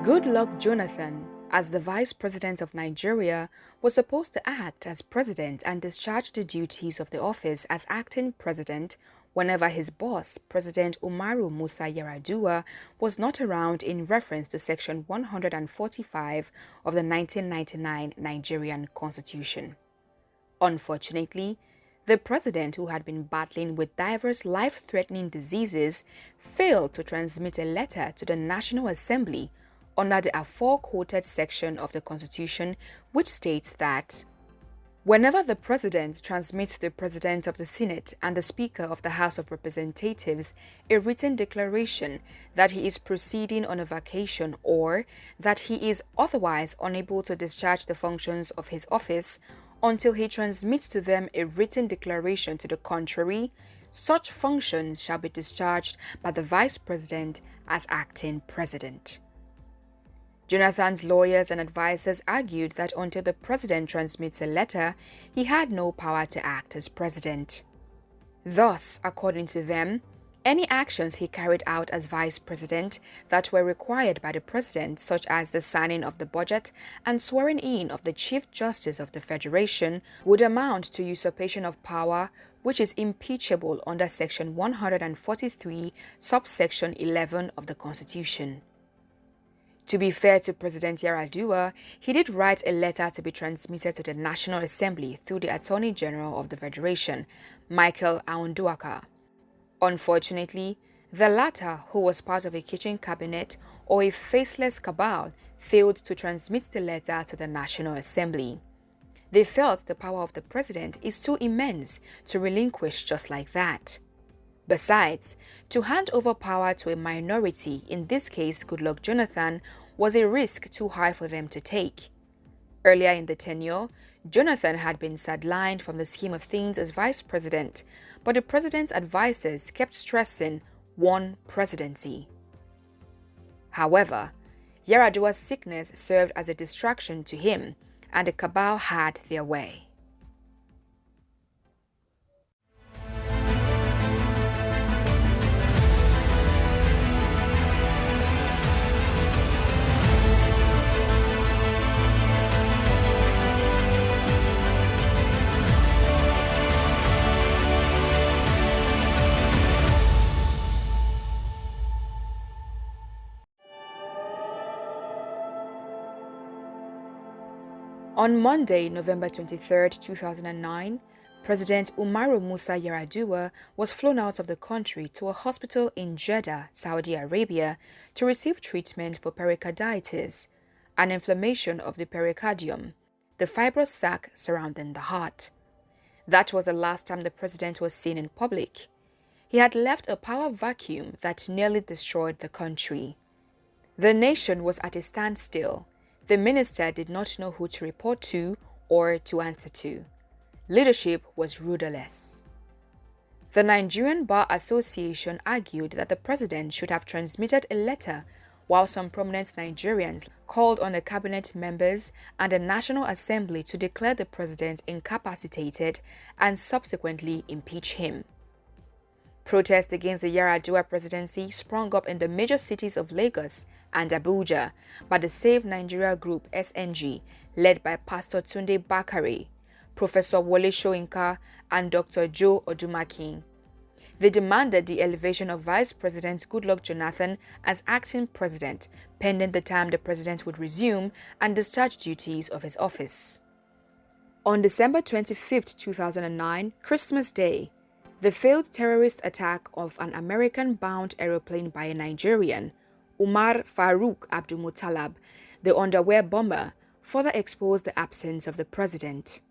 Goodluck Jonathan, as the Vice President of Nigeria, was supposed to act as President and discharge the duties of the office as acting President whenever his boss, President Umaru Musa Yar'Adua, was not around, in reference to Section 145 of the 1999 Nigerian Constitution. Unfortunately, the president, who had been battling with diverse life-threatening diseases, failed to transmit a letter to the National Assembly under the aforequoted section of the Constitution, which states that whenever the President transmits to the President of the Senate and the Speaker of the House of Representatives a written declaration that he is proceeding on a vacation or that he is otherwise unable to discharge the functions of his office until he transmits to them a written declaration to the contrary, such functions shall be discharged by the Vice President as acting President. Jonathan's lawyers and advisers argued that until the president transmits a letter, he had no power to act as president. Thus, according to them, any actions he carried out as vice president that were required by the president, such as the signing of the budget and swearing in of the Chief Justice of the Federation, would amount to usurpation of power, which is impeachable under Section 143, subsection 11 of the Constitution. To be fair to President Yar'Adua, he did write a letter to be transmitted to the National Assembly through the Attorney General of the Federation, Michael Aunduaka. Unfortunately, the latter, who was part of a kitchen cabinet or a faceless cabal, failed to transmit the letter to the National Assembly. They felt the power of the president is too immense to relinquish just like that. Besides, to hand over power to a minority, in this case Goodluck Jonathan, was a risk too high for them to take. Earlier in the tenure, Jonathan had been sidelined from the scheme of things as vice president, but the president's advisers kept stressing one presidency. However, Yar'Adua's sickness served as a distraction to him, and the cabal had their way. On Monday, November 23, 2009, President Umaru Musa Yar'Adua was flown out of the country to a hospital in Jeddah, Saudi Arabia, to receive treatment for pericarditis, an inflammation of the pericardium, the fibrous sac surrounding the heart. That was the last time the president was seen in public. He had left a power vacuum that nearly destroyed the country. The nation was at a standstill. The minister did not know who to report to or to answer to. Leadership was rudderless. The Nigerian Bar Association argued that the president should have transmitted a letter, while some prominent Nigerians called on the cabinet members and the National Assembly to declare the president incapacitated and subsequently impeach him. Protests against the Yar'Adua presidency sprung up in the major cities of Lagos and Abuja by the Save Nigeria Group (SNG), led by Pastor Tunde Bakare, Professor Wole Soyinka, and Dr. Joe Odumakin. They demanded the elevation of Vice President Goodluck Jonathan as acting president, pending the time the president would resume and discharge duties of his office. On December 25, 2009, Christmas Day, the failed terrorist attack of an American-bound aeroplane by a Nigerian, Umar Farouk Abdulmutalab, the underwear bomber, further exposed the absence of the president.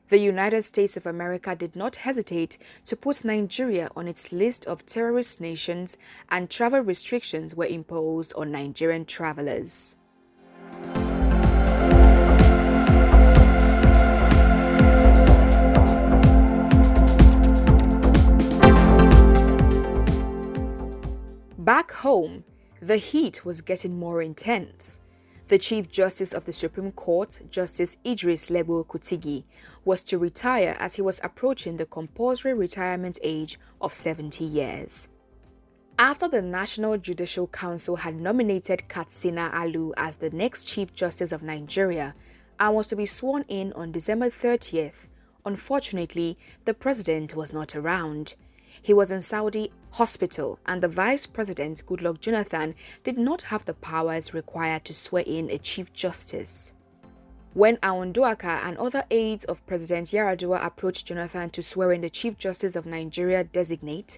The United States of America did not hesitate to put Nigeria on its list of terrorist nations, and travel restrictions were imposed on Nigerian travelers. Back home, the heat was getting more intense. The Chief Justice of the Supreme Court, Justice Idris Legbo Kutigi, was to retire as he was approaching the compulsory retirement age of 70 years. After the National Judicial Council had nominated Katsina Alu as the next Chief Justice of Nigeria and was to be sworn in on December 30th, unfortunately, the president was not around. He was in Saudi hospital, and the Vice President, Goodluck Jonathan, did not have the powers required to swear in a Chief Justice. When Aondoaka and other aides of President Yar'Adua approached Jonathan to swear in the Chief Justice of Nigeria designate,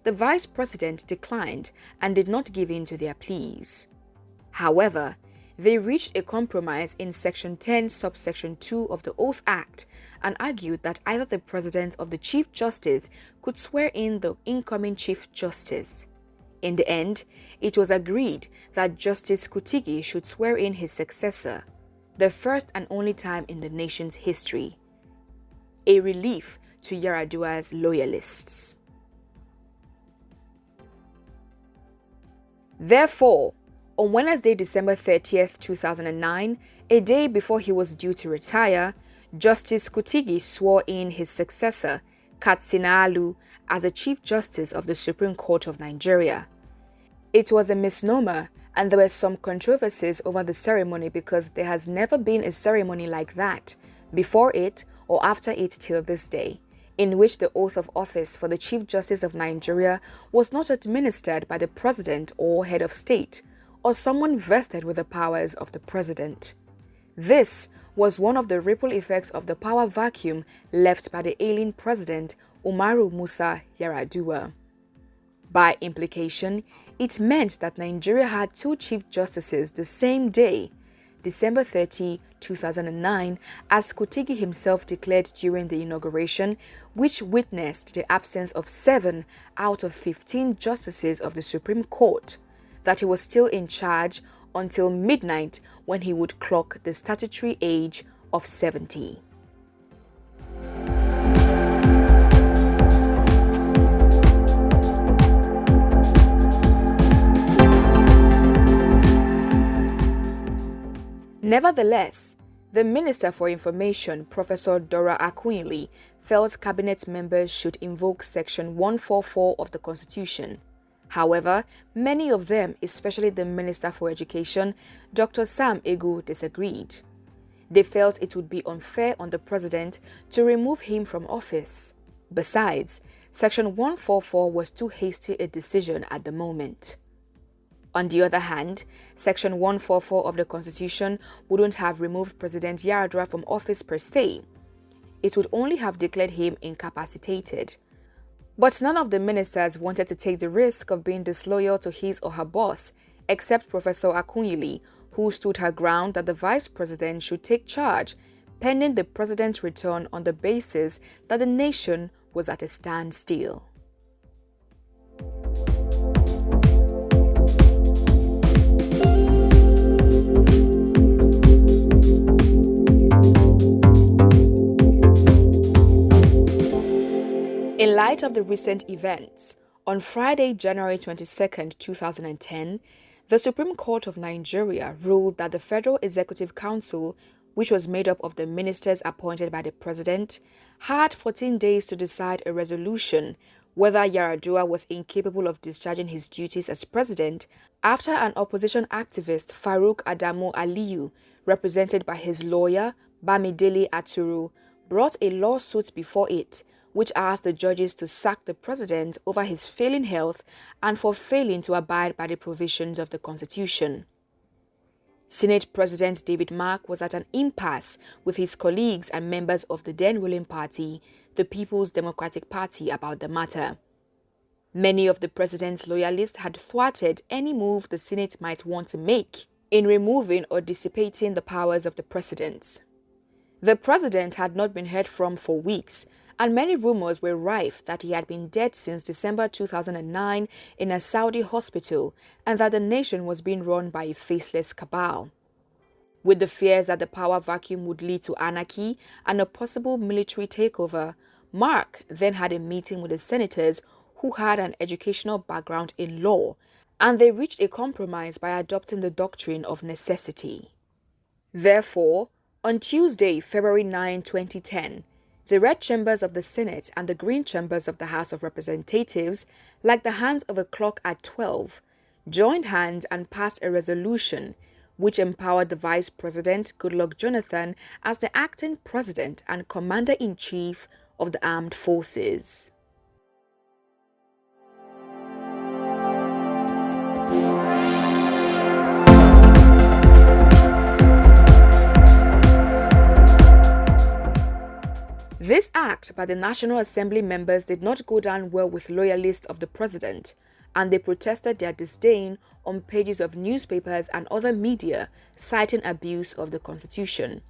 the Vice President declined and did not give in to their pleas. However, they reached a compromise in Section 10, Subsection 2 of the Oath Act and argued that either the President or the Chief Justice could swear in the incoming Chief Justice. In the end, it was agreed that Justice Kutigi should swear in his successor, the first and only time in the nation's history. A relief to Yar'Adua's loyalists. Therefore, on Wednesday, December 30th, 2009, a day before he was due to retire, Justice Kutigi swore in his successor, Katsina Alu, as a Chief Justice of the Supreme Court of Nigeria. It was a misnomer, and there were some controversies over the ceremony because there has never been a ceremony like that, before it or after it till this day, in which the oath of office for the Chief Justice of Nigeria was not administered by the President or Head of State, or someone vested with the powers of the President. This was one of the ripple effects of the power vacuum left by the ailing President Umaru Musa Yar'Adua. By implication, it meant that Nigeria had two Chief Justices the same day, December 30, 2009, as Kutigi himself declared during the inauguration, which witnessed the absence of 7 out of 15 justices of the Supreme Court, that he was still in charge until midnight when he would clock the statutory age of 70. Nevertheless, the Minister for Information, Professor Dora Akunyili, felt cabinet members should invoke Section 144 of the Constitution. However, many of them, especially the Minister for Education, Dr. Sam Egu, disagreed. They felt it would be unfair on the President to remove him from office. Besides, Section 144 was too hasty a decision at the moment. On the other hand, Section 144 of the Constitution wouldn't have removed President Yar'Adua from office per se. It would only have declared him incapacitated. But none of the ministers wanted to take the risk of being disloyal to his or her boss, except Professor Akunyili, who stood her ground that the Vice President should take charge, pending the President's return on the basis that the nation was at a standstill. In light of the recent events, on Friday, January 22, 2010, the Supreme Court of Nigeria ruled that the Federal Executive Council, which was made up of the ministers appointed by the President, had 14 days to decide a resolution whether Yar'Adua was incapable of discharging his duties as President after an opposition activist, Farouk Adamu Aliyu, represented by his lawyer, Bamidele Aturu, brought a lawsuit before it, which asked the judges to sack the president over his failing health and for failing to abide by the provisions of the Constitution. Senate President David Mark was at an impasse with his colleagues and members of the then ruling party, the People's Democratic Party, about the matter. Many of the president's loyalists had thwarted any move the Senate might want to make in removing or dissipating the powers of the president. The president had not been heard from for weeks, and many rumors were rife that he had been dead since December 2009 in a Saudi hospital and that the nation was being run by a faceless cabal. With the fears that the power vacuum would lead to anarchy and a possible military takeover, Mark then had a meeting with the senators who had an educational background in law, and they reached a compromise by adopting the Doctrine of Necessity. Therefore, on Tuesday, February 9, 2010, The red chambers of the Senate and the green chambers of the House of Representatives, like the hands of a clock at 12, joined hands and passed a resolution which empowered the Vice President, Goodluck Jonathan, as the acting president and commander-in-chief of the armed forces. This act by the National Assembly members did not go down well with loyalists of the president, and they protested their disdain on pages of newspapers and other media, citing abuse of the Constitution.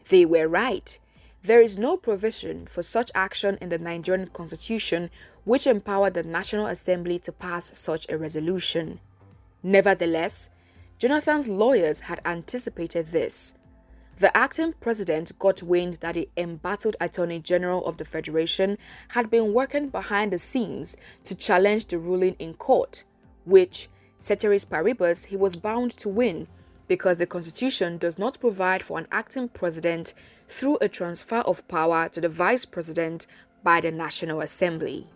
They were right. There is no provision for such action in the Nigerian Constitution which empowered the National Assembly to pass such a resolution. Nevertheless, Jonathan's lawyers had anticipated this. The acting president got wind that the embattled Attorney General of the Federation had been working behind the scenes to challenge the ruling in court, which, ceteris paribus, he was bound to win because the Constitution does not provide for an acting president through a transfer of power to the vice president by the National Assembly.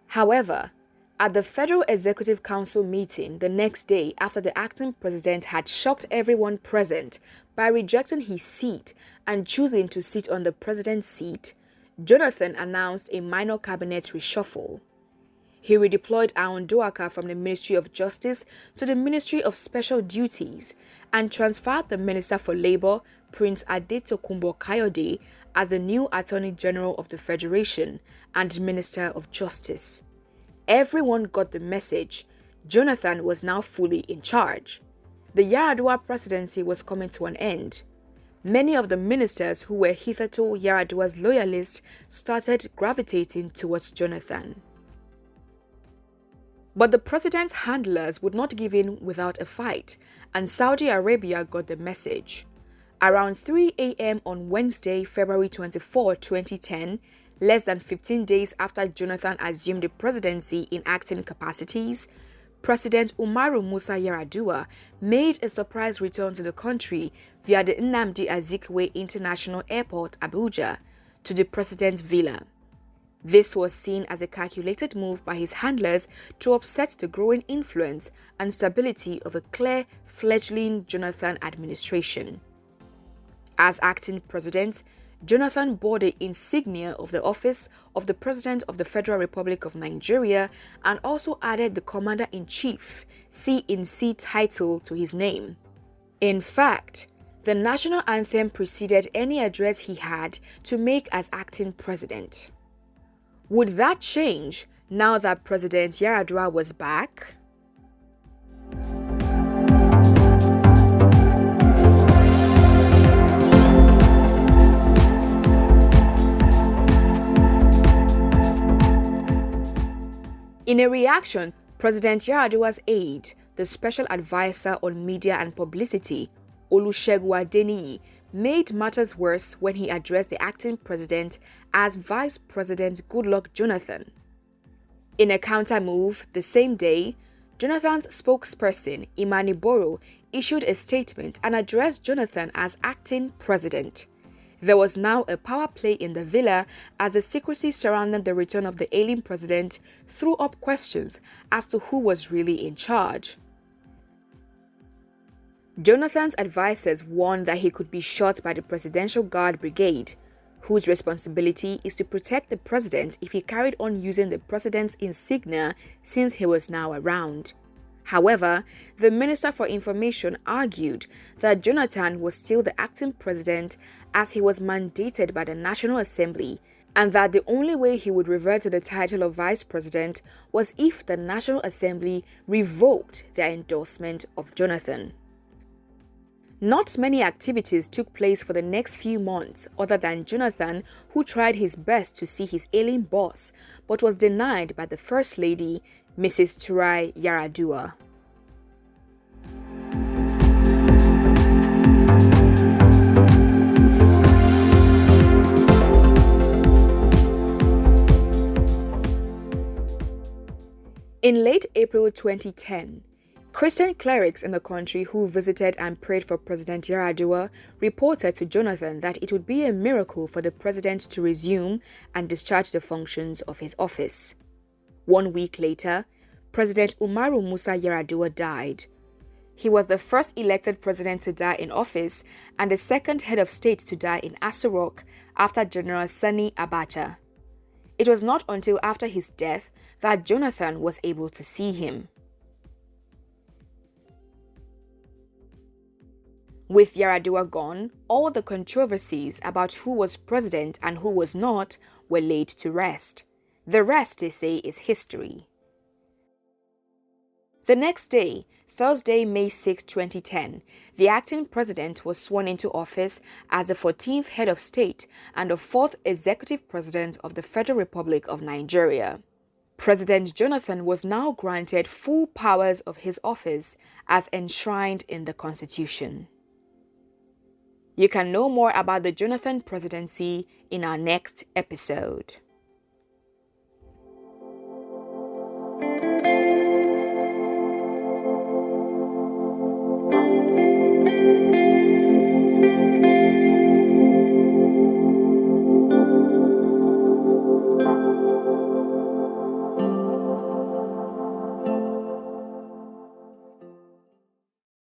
However, at the Federal Executive Council meeting the next day after the acting president had shocked everyone present by rejecting his seat and choosing to sit on the president's seat, Jonathan announced a minor cabinet reshuffle. He redeployed Aunduaka from the Ministry of Justice to the Ministry of Special Duties and transferred the Minister for Labour, Prince Adetokunbo Kayode, as the new Attorney General of the Federation and Minister of Justice. Everyone got the message. Jonathan was now fully in charge. The Yar'Adua presidency was coming to an end. Many of the ministers who were hitherto Yar'Adua's loyalists started gravitating towards Jonathan. But the president's handlers would not give in without a fight, and Saudi Arabia got the message. Around 3 a.m. on Wednesday, February 24, 2010, less than 15 days after Jonathan assumed the presidency in acting capacities, President Umaru Musa Yar'Adua made a surprise return to the country via the Nnamdi Azikiwe International Airport, Abuja, to the president's villa. This was seen as a calculated move by his handlers to upset the growing influence and stability of a clear, fledgling Jonathan administration. As acting president, Jonathan bore the insignia of the office of the President of the Federal Republic of Nigeria and also added the Commander-in-Chief (C-in-C) title to his name. In fact, the national anthem preceded any address he had to make as acting president. Would that change now that President Yar'Adua was back? In a reaction, President Yar'Adua's aide, the Special Advisor on Media and Publicity, Olusegun Adeniyi, made matters worse when he addressed the acting president as Vice President Goodluck Jonathan. In a counter-move the same day, Jonathan's spokesperson, Imani Boro, issued a statement and addressed Jonathan as acting president. There was now a power play in the villa as the secrecy surrounding the return of the ailing president threw up questions as to who was really in charge. Jonathan's advisors warned that he could be shot by the Presidential Guard Brigade, whose responsibility is to protect the president if he carried on using the president's insignia since he was now around. However, the Minister for Information argued that Jonathan was still the acting president as he was mandated by the National Assembly, and that the only way he would revert to the title of vice president was if the National Assembly revoked their endorsement of Jonathan. Not many activities took place for the next few months other than Jonathan, who tried his best to see his ailing boss but was denied by the First Lady, Mrs. Turai Yar'Adua. In late April 2010, Christian clerics in the country who visited and prayed for President Yar'Adua reported to Jonathan that it would be a miracle for the president to resume and discharge the functions of his office. 1 week later, President Umaru Musa Yar'Adua died. He was the first elected president to die in office and the second head of state to die in Aso Rock after General Sani Abacha. It was not until after his death that Jonathan was able to see him. With Yar'Adua gone, all the controversies about who was president and who was not were laid to rest. The rest, they say, is history. The next day, Thursday, May 6, 2010, the acting president was sworn into office as the 14th head of state and the 4th executive president of the Federal Republic of Nigeria. President Jonathan was now granted full powers of his office as enshrined in the Constitution. You can know more about the Jonathan presidency in our next episode.